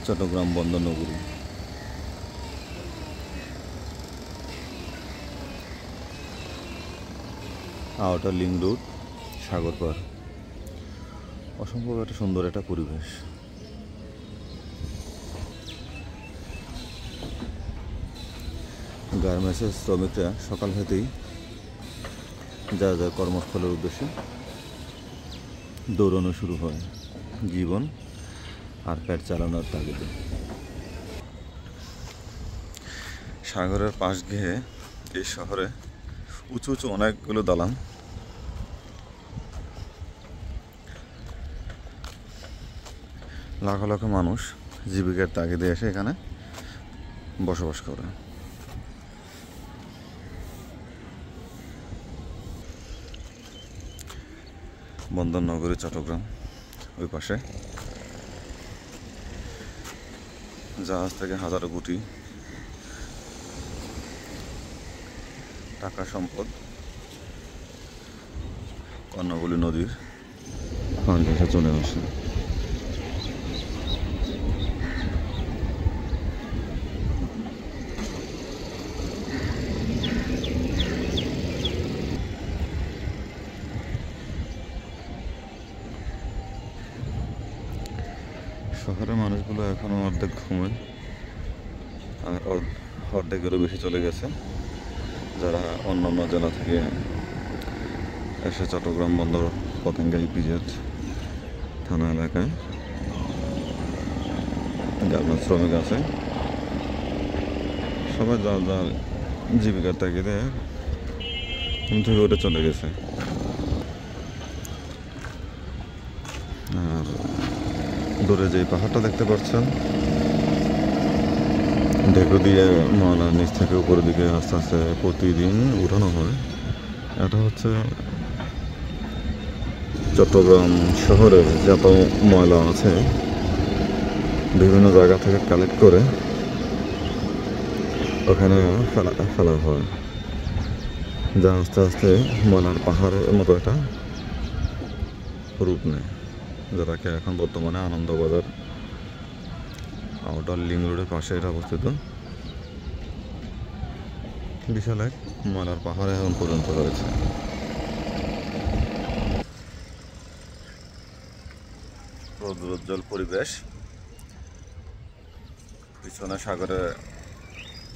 চট্টগ্রাম বন্দর নগরী। Outer link road, সাগর পার। অসম্ভব একটা সুন্দর একটা পরিবেশ। গার্মেন্টসের শ্রমিকরা সকাল হতেই যার যার কর্মস্থলের উদ্দেশ্যে দৌড়ানো শুরু হয় জীবন আর পেট চালানোর তাগিদে। সাগরের পাশ ঘেয়ে এই শহরে উঁচু উঁচু অনেকগুলো দালান। লাখ লাখ মানুষ জীবিকার তাগিদে এসে এখানে বসবাস করে। বন্দর নগরী চট্টগ্রাম, ওই পাশে জাহাজ থেকে হাজারো কোটি টাকা সম্পদ কর্ণফুলী নদীর পানি ভেসে চলে আসে। শহরের মানুষগুলো এখনো অর্ধেক ঘুমায়, আর অর্ধেকেরও বেশি চলে গেছে যারা অন্য অন্য জেলা থেকে এসে চট্টগ্রাম বন্দর পতেঙ্গা ইপিজেড থানা এলাকায় গার্মেন্টস শ্রমিক আছে। সবাই যার যার জীবিকার তাগিদে ঘুম থেকে উঠে চলে গেছে। আর দূরে যে পাহাড়টা দেখতে পাচ্ছেন, ঢেকু দিয়ে ময়লার নিচ থেকে উপরের দিকে আস্তে আস্তে প্রতিদিন উঠানো হয়। এটা হচ্ছে চট্টগ্রাম শহরের যত ময়লা আছে বিভিন্ন জায়গা থেকে কালেক্ট করে ওখানে ফেলা হয়, যা আস্তে আস্তে ময়লার পাহাড়ের মতো একটা রূপ নেয়, যেটাকে এখন বর্তমানে আনন্দবাজার আউটার লিং রোডের পাশে এটা অবস্থিত। বিশাল এক ময়লার পাহাড় এখন পর্যন্ত রয়েছে। রৌদ্রোজ্জ্বল পরিবেশ, পিছনে সাগরে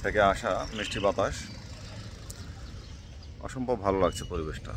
থেকে আসা মিষ্টি বাতাস, অসম্ভব ভালো লাগছে পরিবেশটা।